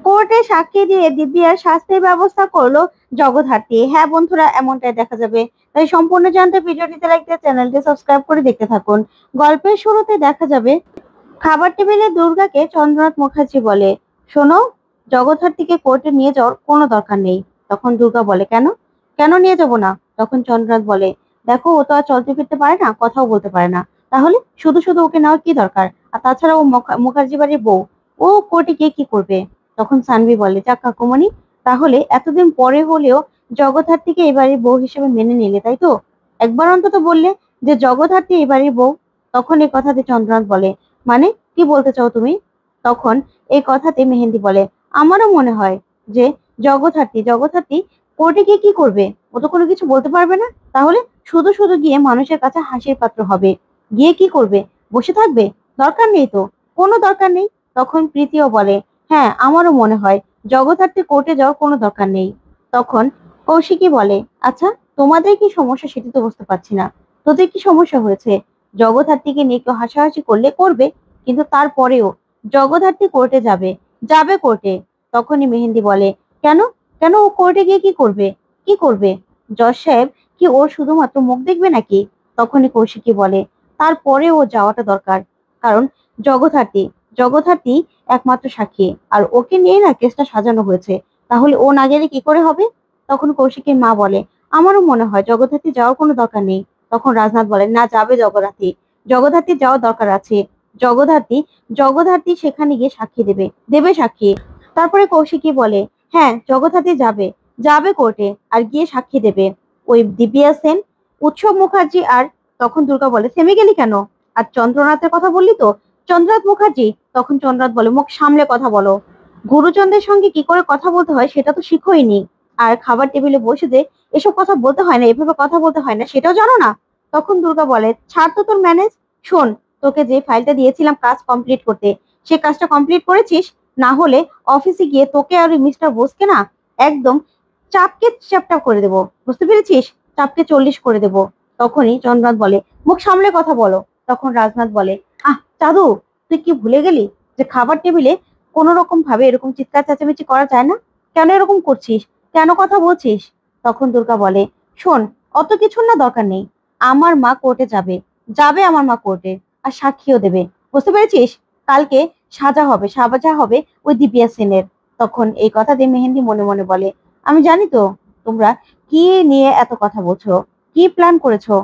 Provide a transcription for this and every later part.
কোর্টে সাক্ষী দিয়ে দিব্যার শাস্তির ব্যবস্থা করলো জগদ্ধাত্রী। হ্যাঁ বন্ধুরা, এমনটাই দেখা যাবে। তাই সম্পূর্ণ জানতে ভিডিওটিতে লাইক দিয়ে চ্যানেলটি সাবস্ক্রাইব করে দেখতে থাকুন। গল্পের শুরুতে দেখা যাবে খাবার টেবিলে দুর্গাকে চন্দ্রনাথ মুখার্জি বলে, শোনো, জগদ্ধাত্রীকে কোর্টে নিয়ে যাওয়ার কোনো দরকার নেই। তখন দুর্গা বলে, কেন কেন নিয়ে যাব না? তখন চন্দ্রনাথ বলে, দেখো, ও তো আর চলতে ফিরতে পারে না, কথাও বলতে পারে না, তাহলে শুধু শুধু ওকে নেওয়ার কি দরকার? আর তাছাড়া ও মুখার্জি বাড়ির বউ, ও কোর্টে গিয়ে কি করবে? তখন সানভি বলে, যাক কাকুমণি, তাহলে এতদিন পরে হলেও জগদ্ধাত্রীকে এবারে বউ হিসেবে মেনে নিলে, তাই তো? একবার অন্তত বললে যে জগদ্ধাত্রী এবারে বউ। তখন এই কথাতে চন্দ্রনাথ বলে, মানে কি বলতে চাও তুমি? তখন এই কথাতে মেহেন্দি বলে, আমারও মনে হয় যে জগদ্ধাত্রী কোর্টে গিয়ে কি করবে? ও তো কোনো কিছু বলতে পারবে না, তাহলে শুধু শুধু গিয়ে মানুষের কাছে হাসির পাত্র হবে। গিয়ে কি করবে? বসে থাকবে? দরকার নেই তো, কোনো দরকার নেই। তখন প্রীতিও বলে, হ্যাঁ, আমারও মনে হয় জগদ্ধাত্রী কোর্টে যাওয়ার কোনো দরকার নেই। তখন কৌশিকী বলে, আচ্ছা, তোমাদের কি সমস্যা সেটা তো বুঝতে পারছি না। তোদের কি সমস্যা হয়েছে? জগদ্ধাত্রীকে নিয়ে কেউ হাসাহাসি করলে করবে, কিন্তু তারপরেও জগদ্ধাত্রী কোর্টে যাবে, যাবে কোর্টে। তখনই মেহেন্দি বলে, কেন কেন ও কোর্টে গিয়ে কি করবে? কি করবে? জজ সাহেব কি ওর শুধুমাত্র মুখ দেখবে নাকি? তখনই কৌশিকী বলে, তারপরে ও যাওয়াটা দরকার, কারণ জগদ্ধাত্রী জগদ্ধাত্রী একমাত্র সাক্ষী, আর ওকে নিয়ে না কেসটা সাজানো হয়েছে, তাহলে ও না গেলে কি করে হবে? তখন কৌশিকের মা বলে, আমারও মনে হয় জগদ্ধাত্রী যাওয়ার কোনো দরকার নেই। তখন রাজনাথ বলে, না, যাবে জগদ্ধাত্রী, জগদ্ধাত্রী যাওয়ার দরকার আছে। জগদ্ধাত্রী জগদ্ধাত্রী সেখানে গিয়ে সাক্ষী দেবে, দেবে সাক্ষী। তারপরে কৌশিকী বলে, হ্যাঁ, জগদ্ধাত্রী যাবে, যাবে কোর্টে আর গিয়ে সাক্ষী দেবে ওই দিব্যা সেন, উৎসব মুখার্জি আর। তখন দুর্গা বলে, থেমে গেলি কেন? আর চন্দ্রনাথের কথা বললি তো, চন্দ্রনাথ মুখার্জি। তখন চন্দ্রনাথ বলে, মুখ সামলে কথা বলো। গুরুচন্দ্রের সঙ্গে কি করে কথা বলতে হয় সেটা তো শিখোইনি, আর খাবার টেবিলে বসে যে এসব কথা বলতে হয় না, এভাবে কথা বলতে হয় না, সেটাও জানো না? তখন দুর্গা বলে, ছাড় তো তোর ম্যানেজ। শোন, তোকে যে ফাইলটা দিয়েছিলাম কাজ কমপ্লিট করতে, সে কাজটা কমপ্লিট করেছিস? না হলে অফিসে গিয়ে তোকে আর মিস্টার বোসকে না একদম চাপকে চ্যাপটা করে দেবো, বুঝতে পেরেছিস? চাপকে 40 করে দেবো। তখনই চন্দ্রনাথ বলে, মুখ সামলে কথা বলো। তখন রাজনাথ বলে, চাঁদু, তুই কি ভুলে গেলি যে খাবার টেবিলে কোনো রকম ভাবে এরকম চিৎকার চেঁচামেচি করা যায় না? কেন এরকম করছিস? কেন কথা বলছিস? তখন দুর্গা বলে, শোন, অত কিছুর না দরকার নেই। আমার মা কোর্টে যাবে, যাবে আমার মা কোর্টে, আর সাক্ষীও দেবে, বুঝতে পেরেছিস? কালকে সাজা হবে ওই দিব্যা সেনের। তখন এই কথা দিয়ে মেহেন্দি মনে মনে বলে, আমি জানি তো তোমরা কি নিয়ে এত কথা বলছো, কি প্ল্যান করেছো।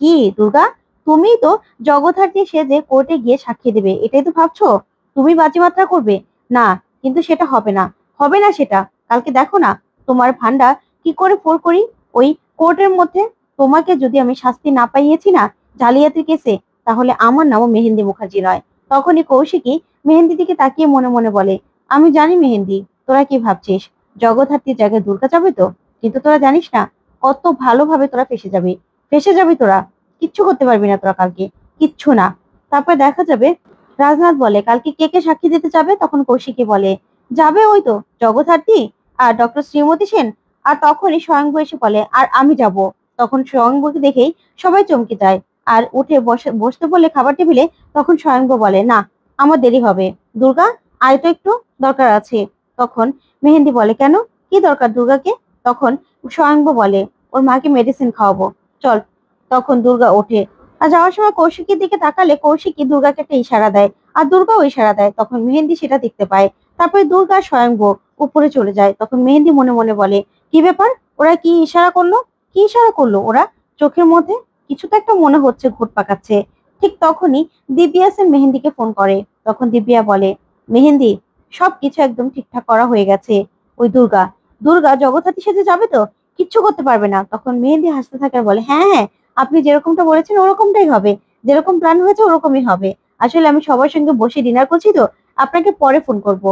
কি দুর্গা, তুমি তো জগদ্ধাত্রী সেজে কোর্টে গিয়ে সাক্ষী দেবে, এটাই তো ভাবছো? তুমি বাজিমাত্রা করবে? না, কিন্তু সেটা হবে না, হবে না সেটা। কালকে দেখো না তোমার ভান্ডা কি করে ফোর করি ওই কোর্টের মধ্যে। তোমাকে যদি আমি শাস্তি না পাইয়েছি না জালিয়াতির কেসে, তাহলে আমার নামও মেহেন্দি মুখার্জি নয়। তখনই কৌশিকী মেহেন্দি দিকে তাকিয়ে মনে মনে বলে, আমি জানি মেহেন্দি, তোরা কি ভাবছিস, জগদ্ধাত্রীর জায়গায় দুর্গা যাবে তো, কিন্তু তোরা জানিস না কত ভালোভাবে তোরা ফেসে যাবি তোরা। কিচ্ছু করতে পারবি না তোরা কালকে, কিচ্ছু না। তারপর দেখা যাবে রাজনাথ বলে, কালকে কে কে সাক্ষী দিতে যাবে? তখন কৌশিকী বলে, যাবে ওই তো জগদ্ধাত্রী আর ডক্টর শ্রীমতী সেন। আর তখনই স্বয়ংভু এসে বলে, আর আমি যাব। তখন স্বয়ংভুকে দেখেই সবাই চমকে যায়, আর উঠে বসতে বললে খাবার টেবিলে, তখন স্বয়ংভু বলে, না, আমার দেরি হবে। দুর্গা, আয় তো একটু, দরকার আছে। তখন মেহেন্দি বলে, কেন, কি দরকার দুর্গাকে? তখন স্বয়ংভু বলে, ওর মাকে মেডিসিন খাওয়াবো, চল। তখন দুর্গা ওঠে, আর যাওয়ার সময় কৌশিকীর দিকে তাকালে কৌশিকী দুর্গাকে একটা ইশারা দেয়, আর দুর্গাও ইশারা দেয়। তখন মেহেন্দি সেটা দেখতে পায়। তারপরে দুর্গা স্বয়ংভু উপরে চলে যায়। তখন মেহেন্দি মনে মনে বলে, কি ব্যাপার, ওরা কি ইশারা করলো? কি ইশারা করলো ওরা? চোখের মধ্যে কিছু তো একটা মনে হচ্ছে ঘুট পাকাচ্ছে। ঠিক তখনই দিব্যা সেন মেহেন্দিকে ফোন করে। তখন দিব্যা বলে, মেহেন্দি, সবকিছু একদম ঠিকঠাক করা হয়ে গেছে। ওই দুর্গা দুর্গা জগদ্ধাত্রী সেজে যাবে তো, কিচ্ছু করতে পারবে না। তখন মেহেন্দি হাসতে থাকে আর বলে, হ্যাঁ হ্যাঁ, আপনি যেরকমটা বলেছেন ওরকমটাই হবে, যেরকম প্ল্যান হয়েছে ওরকমই হবে। আসলে আমি সবার সঙ্গে বসে ডিনার করছি তো, আপনাকে পরে ফোন করব।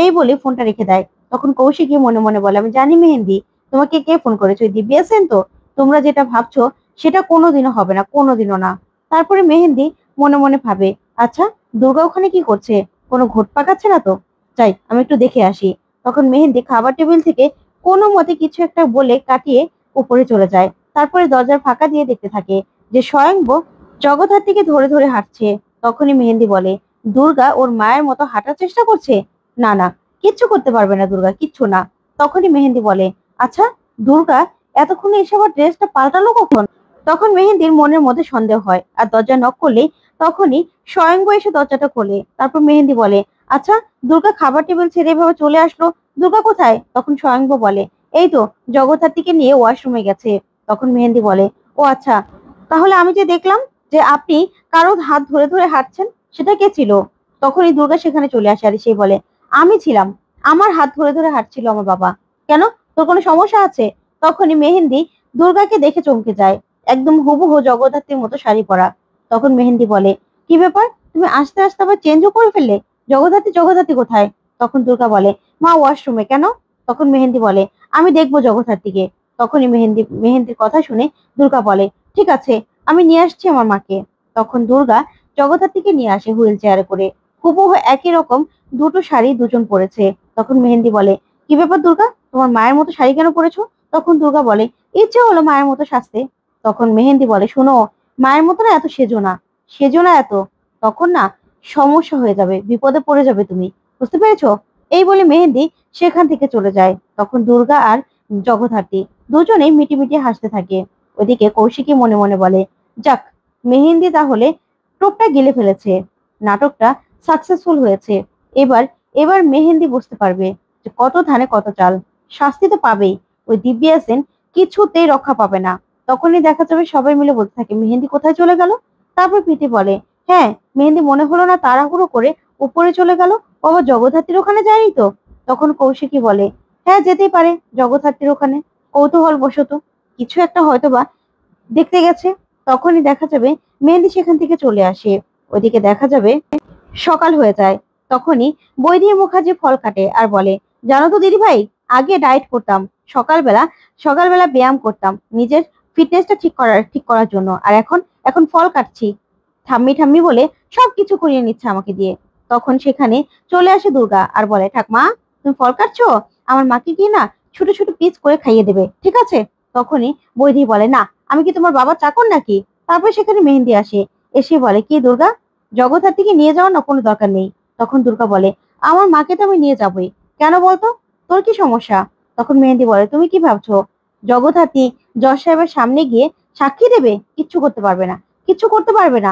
এই বলে ফোনটা রেখে দেয়। তখন কৌশিকী মনে মনে বলে, আমি জানি মেহেন্দি, তোমাকে কে ফোন করেছে, ওই দিব্যা সেন তো। তোমরা যেটা ভাবছো সেটা কোনোদিনও হবে না, কোনোদিনও না। তারপরে মেহেন্দি মনে মনে ভাবে, আচ্ছা, দুর্গা ওখানে কি করছে? কোনো ঘুট পাকাচ্ছে না তো? যাই, আমি একটু দেখে আসি। তখন মেহেন্দি খাবার টেবিল থেকে কোনো মতে কিছু একটা বলে কাটিয়ে উপরে চলে যায়। তারপরে দরজার ফাঁকা দিয়ে দেখতে থাকে যে স্বয়ংভু জগদ্ধাত্রীকে ধরে ধরে হাঁটছে। তখনই মেহেন্দি বলে, দুর্গা ওর মায়ের মতো হাঁটার চেষ্টা করছে? না না, কিচ্ছু করতে পারবে না দুর্গা, কিচ্ছু না। তখনই মেহেন্দি বলে, আচ্ছা দুর্গা এতক্ষণে এসে আবার ড্রেসটা পাল্টালো কখন? তখন মেহেন্দির মনের মধ্যে সন্দেহ হয়, আর দরজা নক করলেই তখনই স্বয়ংবর এসে দরজাটা খোলে। তারপর মেহেন্দি বলে, আচ্ছা দুর্গা খাবার টেবিল ছেড়ে এভাবে চলে আসলো, দুর্গা কোথায়? তখন স্বয়ংবর বলে, এই তো জগদ্ধাত্রীকে নিয়ে ওয়াশরুমে গেছে। তখন মেহেন্দি বলে, ও আচ্ছা, তাহলে আমি যে দেখলাম যে আপনি কারো হাত ধরে ধরে হাঁটছেন, সেটা কে ছিল? তখনই দুর্গা সেখানে চলে আসে, আর সে বলে, আমি ছিলাম, আমার হাত ধরে ধরে হাঁটছিল আমার বাবা। কেন, তোর কোনো সমস্যা আছে? তখনই মেহেন্দি দুর্গাকে দেখে চমকে যায়, একদম হুবহু জগদ্ধাত্রীর মতো শাড়ি পরা। তখন মেহেন্দি বলে, কি ব্যাপার, তুমি আস্তে আস্তে আবার চেঞ্জও করে ফেললে? জগদ্ধাত্রী জগদ্ধাত্রী কোথায়? তখন দুর্গা বলে, মা ওয়াশরুমে। কেন? তখন মেহেন্দি বলে, আমি দেখবো জগদ্ধাত্রীকে। তখনই মেহেন্দির কথা শুনে দুর্গা বলে, ঠিক আছে, আমি নিয়ে আসছি আমার মাকে। তখন দুর্গা জগদ্ধাত্রীকে নিয়ে আসে হুইল চেয়ারে করে। হুবহু একই রকম দুটো শাড়ি দুজন পরেছে। তখন মেহেন্দি বলে, কি ব্যাপার দুর্গা, তোমার মায়ের মতো শাড়ি কেন পরেছো? তখন দুর্গা বলে, ইচ্ছে হলো মায়ের মতো সাজতে। তখন মেহেন্দি বলে, শোনো, মায়ের মতো না এত সেজো না, সেজো না এত, তখন না সমস্যা হয়ে যাবে, বিপদে পড়ে যাবে তুমি, বুঝতে পেরেছো? এই বলে মেহেন্দি সেখান থেকে চলে যায়। তখন দুর্গা আর জগদ্ধাত্রী দুজনেই মিটিমিটি হাসতে থাকে। ওইদিকে কৌশিকী মনে মনে বলে, যাক, মেহেন্দি তাহলে টোপটা গিলে ফেলেছে, নাটকটা সাকসেসফুল হয়েছে। এবার এবার মেহেন্দি বুঝতে পারবে যে কত ধানে কত চাল, শাস্তি তো পাবেই। ওই দিব্যা সেন কিছুতেই রক্ষা পাবে না। তখনই দেখা যাবে সবাই মিলে বলতে থাকে, মেহেন্দি কোথায় চলে গেল? তারপর প্রীতি বলে, হ্যাঁ, মেহেন্দি মনে হলো না তাড়াহুড়ো করে উপরে চলে গেল, ও আবার জগদ্ধাত্রীর ওখানে যায়নি তো? তখন কৌশিকী বলে, হ্যাঁ যেতেই পারে জগদ্ধাত্রীর ওখানে, কৌতূহল বশত কিছু একটা হয়তোবা দেখতে গেছে। তখনই দেখা যাবে মেহেন্দি সেখান থেকে চলে আসে। ওইদিকে দেখা যাবে সকাল হয়ে যায়। তখনই বৈদেহী মুখার্জি ফল কাটে আর বলে, জানো তো দিদি ভাই, আগে ডায়েট করতাম, সকালবেলা সকালবেলা ব্যায়াম করতাম নিজের ফিটনেসটা ঠিক করার জন্য, আর এখন এখন ফল কাটছি। ঠাম্মি ঠাম্মি বলে সবকিছু করিয়ে নিচ্ছে আমাকে দিয়ে। তখন সেখানে চলে আসে দুর্গা আর বলে, ঠাকমা তুমি ফল কাটছো, আমার মাকে কি না ছোট ছোট পিস করে খাইয়ে দেবে, ঠিক আছে? তখনই বৈদেহী বলে, না, আমি কি তোমার বাবা চাকর নাকি? তারপর সেখানে মেহেন্দি আসে, এসে বলে, কি দুর্গা, জগদ্ধাত্রীকে নিয়ে যাওয়ার না কোনো দরকার নেই। তখন দুর্গা বলে, আমার মাকে তো আমি নিয়ে যাবই, কেন বলতো, তোর কি সমস্যা? তখন মেহেন্দি বলে, তুমি কি ভাবছো জগদ্ধাত্রী জজ সাহেবের সামনে গিয়ে সাক্ষী দেবে? কিচ্ছু করতে পারবে না, কিচ্ছু করতে পারবে না।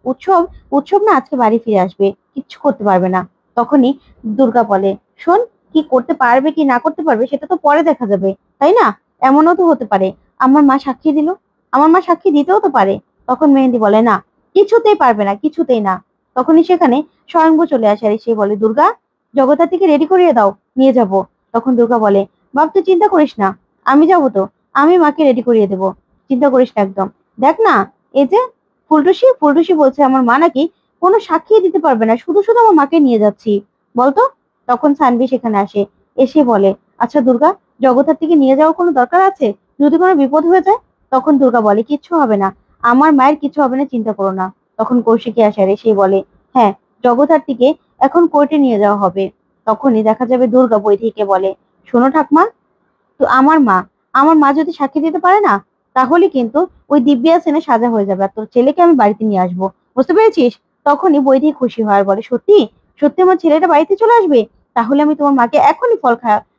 উৎসব উৎসব না আজকে বাড়ি ফিরে আসবে, কিচ্ছু করতে পারবে না। তখনই দুর্গা বলে, শোন, কি করতে পারবে কি না করতে পারবে সেটা তো পরে দেখা যাবে, তাই না? এমনও তো হতে পারে আমার মা সাক্ষী দিল, আমার মা সাক্ষী দিতেও তো পারে। তখন মেহেন্দি বলে, না, কিছুতেই পারবে না, কিছুতেই না। তখনই সেখানে স্বয়ংভু চলে আসে আর সে বলে, দুর্গা জগদ্ধাত্রীকে রেডি করিয়ে দাও, নিয়ে যাব। তখন দুর্গা বলে, বাপ তুই চিন্তা করিস না, আমি যাবো তো, আমি মাকে রেডি করিয়ে দেবো, চিন্তা করিস না একদম। দেখ না, এই যে ফুলটুসি ফুলটুসি বলছে আমার মা নাকি কোনো সাক্ষী দিতে পারবে না, শুধু শুধু আমার মাকে নিয়ে যাচ্ছি, বলতো। তখন সানভি সেখানে আসে, এসে বলে, আচ্ছা দুর্গা, জগদ্ধাত্রীকে নিয়ে যাওয়ার কোনো দরকার আছে? যদি কোনো বিপদ হয়ে যায়? তখন দুর্গা বলে, কিচ্ছু হবে না, আমার মায়ের কিছু হবে না, চিন্তা করো না। তখন কৌশিকী আসে আর সে বলে, হ্যাঁ, জগদ্ধাত্রীকে এখন কোর্টে নিয়ে যাওয়া হবে। তখনই দেখা যাবে দুর্গা বৈদেহীকে বলে, শোনো ঠাকমা, তো আমার মা যদি সাক্ষী দিতে পারে না, তাহলে কিন্তু ওই দিব্যা সেনের সাজা হয়ে যাবে, আর তোর ছেলেকে আমি বাড়িতে নিয়ে আসবো, বুঝতে পেরেছিস? তখনই বৈদেহী খুশি হয় আর বলে, সত্যি সত্যি আমার ছেলেটা বাড়িতে চলে আসবে? তাহলে আমি তোমার মাকে এখনই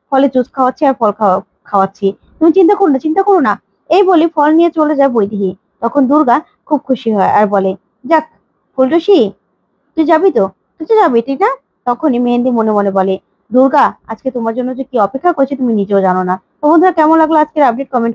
ফলের জুস খাওয়াচ্ছি আর খাওয়াচ্ছি, তুমি চিন্তা করো না, চিন্তা করো না। এই বলে ফল নিয়ে চলে যায় বৈদেহী। তখন দুর্গা খুব খুশি হয় আর বলে, যাক ফুলটুসি, তুই যাবি তো, তুই তো যাবি ঠিক না? তখনই মেহেন্দি মনে মনে বলে, দুর্গা আজকে তোমার জন্য যে কি অপেক্ষা করছে তুমি নিজেও জানো না। তো বন্ধুরা, কেমন লাগলো আজকের আপডেট? কমেন্ট